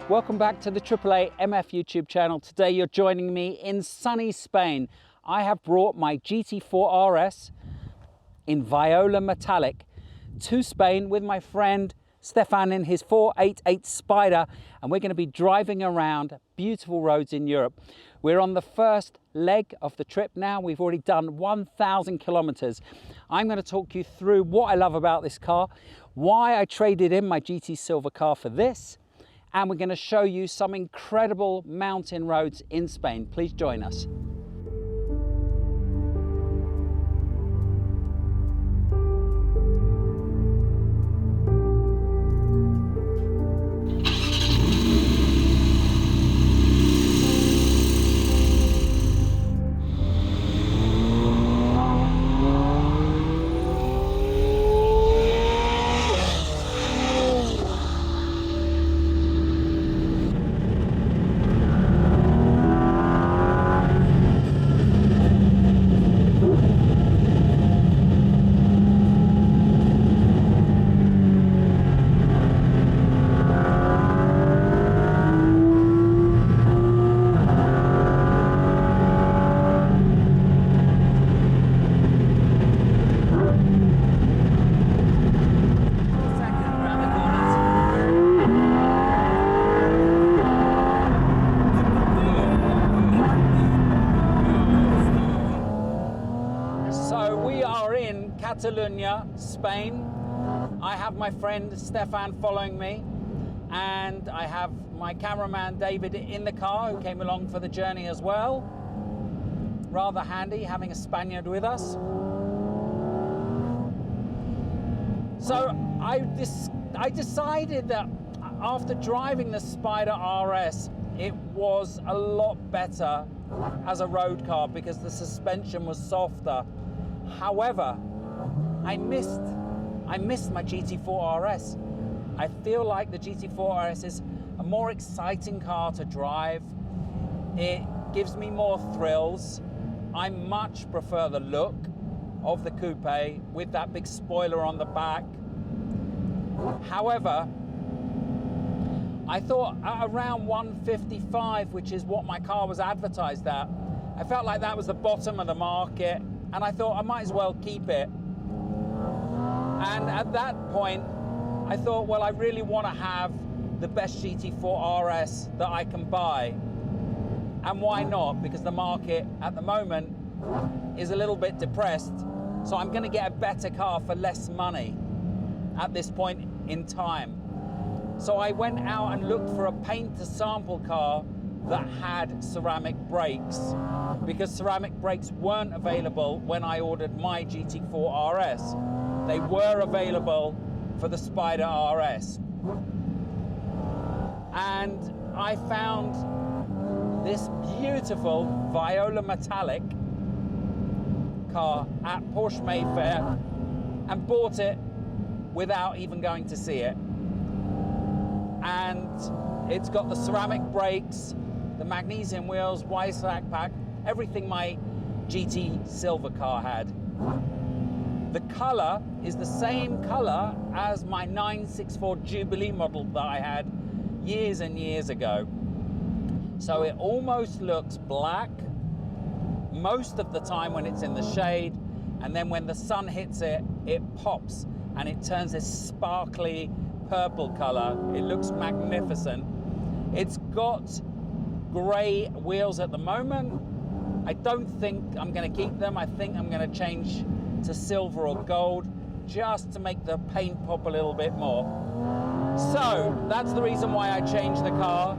Welcome back to the AAA MF YouTube channel. Today you're joining me in sunny Spain. I have brought my GT4 RS in Viola metallic to Spain with my friend Stefan in his 488 Spider, and we're going to be driving around beautiful roads in Europe. We're on the first leg of the trip now. We've already done 1,000 kilometers. I'm going to talk you through what I love about this car, why I traded in my GT Silver car for this, and we're going to show you some incredible mountain roads in Spain. Please join us. Catalonia, Spain. I have my friend Stefan following me, and I have my cameraman David in the car, who came along for the journey as well. Rather handy having a Spaniard with us. So I decided that after driving the Spider RS, it was a lot better as a road car because the suspension was softer. However, I missed my GT4 RS. I feel like the GT4 RS is a more exciting car to drive. It gives me more thrills. I much prefer the look of the coupe with that big spoiler on the back. However, I thought at around 155, which is what my car was advertised at, I felt like that was the bottom of the market, and I thought I might as well keep it. And at that point, I thought, well, I really want to have the best GT4 RS that I can buy. And why not? Because the market at the moment is a little bit depressed. So I'm going to get a better car for less money at this point in time. So I went out and looked for a paint to sample car that had ceramic brakes, because ceramic brakes weren't available when I ordered my GT4 RS. They were available for the Spider RS. And I found this beautiful Viola metallic car at Porsche Mayfair and bought it without even going to see it. And it's got the ceramic brakes, the magnesium wheels, Y-Slack pack, everything my GT Silver car had. The colour is the same colour as my 964 Jubilee model that I had years and years ago. So it almost looks black most of the time when it's in the shade, and then when the sun hits it, it pops and it turns this sparkly purple colour. It looks magnificent. It's got grey wheels at the moment. I don't think I'm going to keep them. I think I'm going to change to silver or gold just to make the paint pop a little bit more. So that's the reason why I changed the car.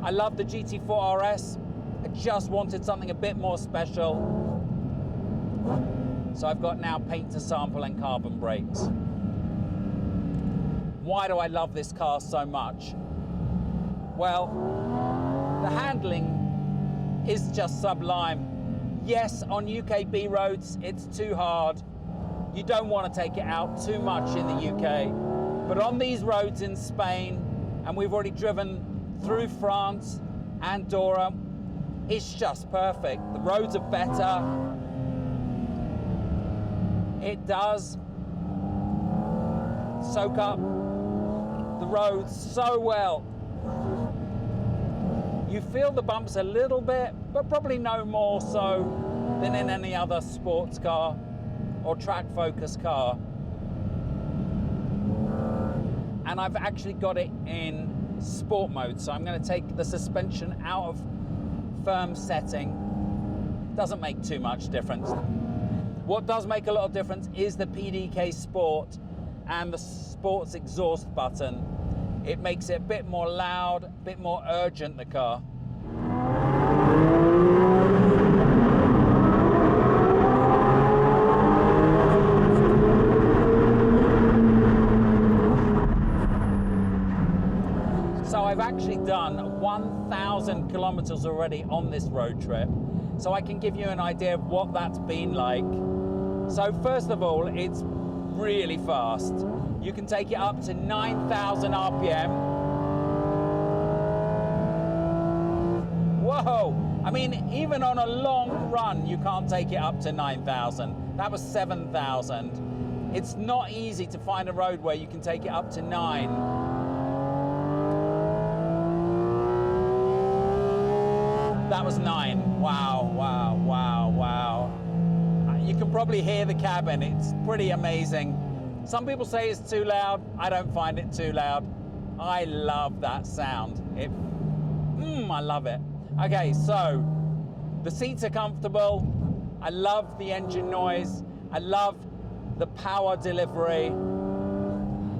I love the GT4 RS. I just wanted something a bit more special. So I've got now paint to sample and carbon brakes. Why do I love this car so much? Well, the handling is just sublime. Yes, on UKB roads, it's too hard. You don't want to take it out too much in the UK. But on these roads in Spain, and we've already driven through France, Andorra, it's just perfect. The roads are better. It does soak up the roads so well. You feel the bumps a little bit, but probably no more so than in any other sports car or track-focused car. And I've actually got it in sport mode, so I'm going to take the suspension out of firm setting. Doesn't make too much difference. What does make a lot of difference is the PDK Sport and the Sports exhaust button. It makes it a bit more loud, a bit more urgent, the car. So I've actually done 1,000 kilometers already on this road trip, so I can give you an idea of what that's been like. So first of all, it's really fast. You can take it up to 9,000 RPM. Whoa! I mean, even on a long run, you can't take it up to 9,000. That was 7,000. It's not easy to find a road where you can take it up to 9. That was 9. Wow, wow, wow, wow. You can probably hear the cabin. It's pretty amazing. Some people say it's too loud. I don't find it too loud. I love that sound. I love it. Okay, so the seats are comfortable. I love the engine noise. I love the power delivery.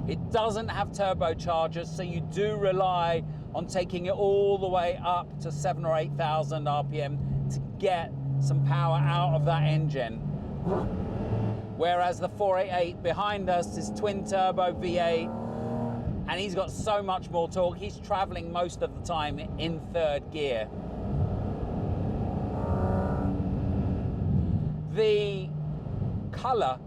It doesn't have turbochargers, so you do rely on taking it all the way up to 7,000 or 8,000 RPM to get some power out of that engine. Whereas the 488 behind us is twin turbo V8, and he's got so much more torque. He's traveling most of the time in third gear. The color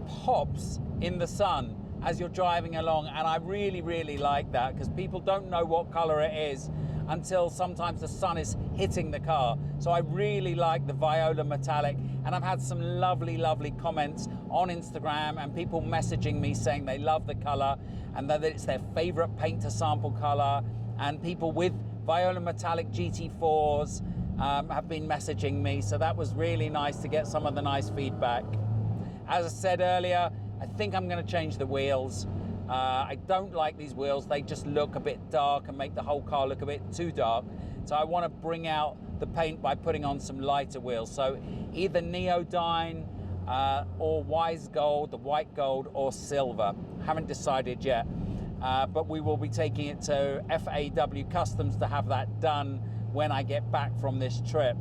pops in the sun as you're driving along, and I really, really like that, because people don't know what color it is until sometimes the sun is hitting the car. So I really like the Viola metallic, and I've had some lovely, lovely comments on Instagram and people messaging me saying they love the color and that it's their favorite paint to sample color, and people with Viola metallic GT4s have been messaging me, so that was really nice to get some of the nice feedback. As I said earlier, I think I'm going to change the wheels. I don't like these wheels. They just look a bit dark and make the whole car look a bit too dark. So I want to bring out the paint by putting on some lighter wheels. So either Neodyne or Wise Gold, the white gold, or silver. Haven't decided yet. But we will be taking it to FAW Customs to have that done when I get back from this trip.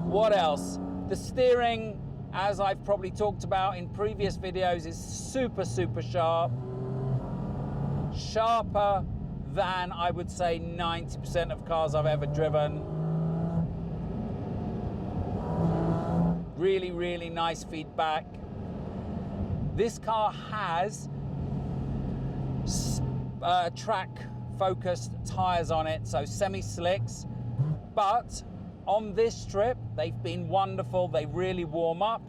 What else? The steering, as I've probably talked about in previous videos, is super, super sharp. Sharper than, I would say, 90% of cars I've ever driven. Really, really nice feedback. This car has track-focused tires on it, so semi-slicks, but on this trip, they've been wonderful. They really warm up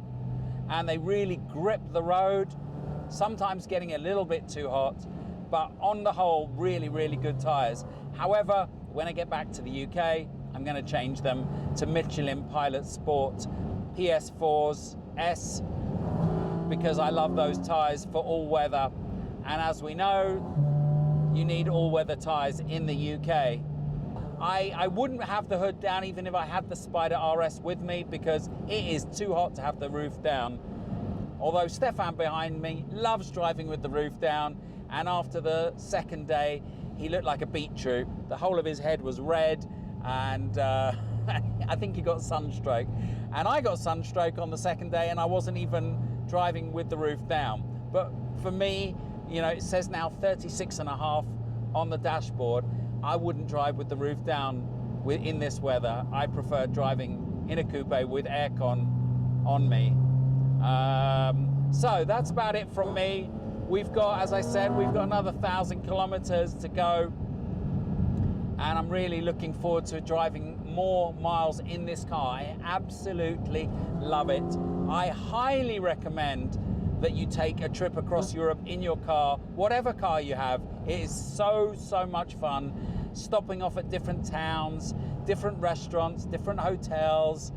and they really grip the road, sometimes getting a little bit too hot, but on the whole, really, really good tires. However, when I get back to the UK, I'm going to change them to Michelin Pilot Sport PS4s S, because I love those tires for all weather. And as we know, you need all-weather tires in the UK. I wouldn't have the hood down even if I had the Spider RS with me, because it is too hot to have the roof down. Although Stefan behind me loves driving with the roof down, and after the second day, he looked like a beetroot. The whole of his head was red, and I think he got sunstroke. And I got sunstroke on the second day, and I wasn't even driving with the roof down. But for me, you know, it says now 36.5 on the dashboard. I wouldn't drive with the roof down in this weather. I prefer driving in a coupe with aircon on me. So that's about it from me. We've got, as I said, we've got another 1,000 kilometers to go. And I'm really looking forward to driving more miles in this car. I absolutely love it. I highly recommend that you take a trip across Europe in your car, whatever car you have. It is so, so much fun. stopping off at different towns, different restaurants, different hotels,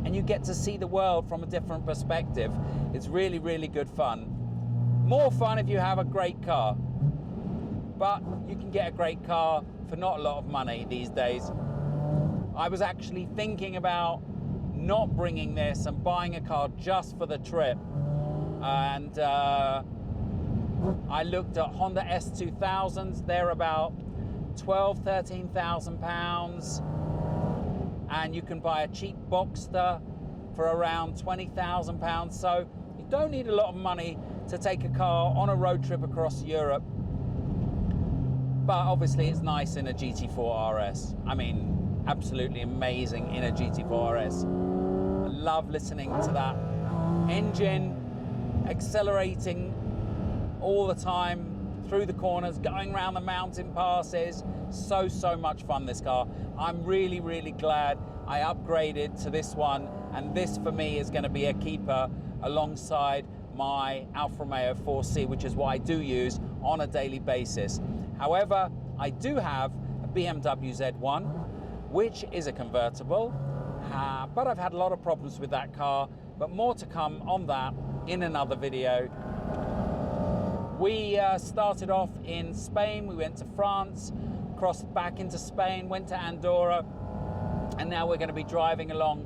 and you get to see the world from a different perspective. It's really, really good fun. More fun if you have a great car, but you can get a great car for not a lot of money these days. I was actually thinking about not bringing this and buying a car just for the trip, and I looked at Honda S2000s. They're about 13,000 pounds, and you can buy a cheap Boxster for around 20,000 pounds. So you don't need a lot of money to take a car on a road trip across Europe. But obviously it's nice in a GT4 RS. I mean, absolutely amazing in a GT4 RS. I love listening to that engine accelerating all the time through the corners, going around the mountain passes. So much fun, this car. I'm really, really glad I upgraded to this one, and this for me is going to be a keeper alongside my Alfa Romeo 4C, which is what I do use on a daily basis. However, I do have a BMW Z1, which is a convertible, but I've had a lot of problems with that car, but more to come on that in another video. We started off in Spain, we went to France, crossed back into Spain, went to Andorra, and now we're going to be driving along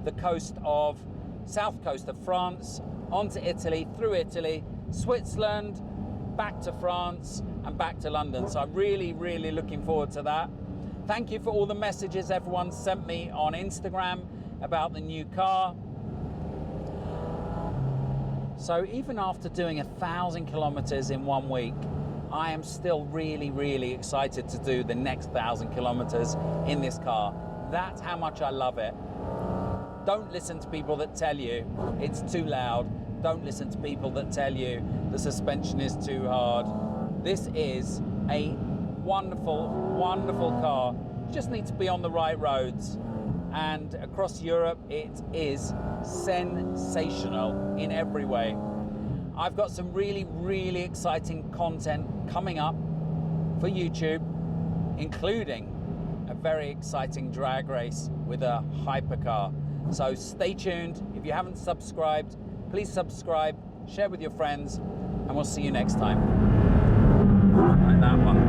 the south coast of France, onto Italy, through Italy, Switzerland, back to France, and back to London. So I'm really, really looking forward to that. Thank you for all the messages everyone sent me on Instagram about the new car. So even after doing 1,000 kilometers in 1 week, I am still really, really excited to do the next 1,000 kilometers in this car. That's how much I love it. Don't listen to people that tell you it's too loud. Don't listen to people that tell you the suspension is too hard. This is a wonderful, wonderful car. You just need to be on the right roads. And across Europe, it is sensational in every way. I've got some really, really exciting content coming up for YouTube, including a very exciting drag race with a hypercar. So stay tuned. If you haven't subscribed, please subscribe, share with your friends, and we'll see you next time. Like that one.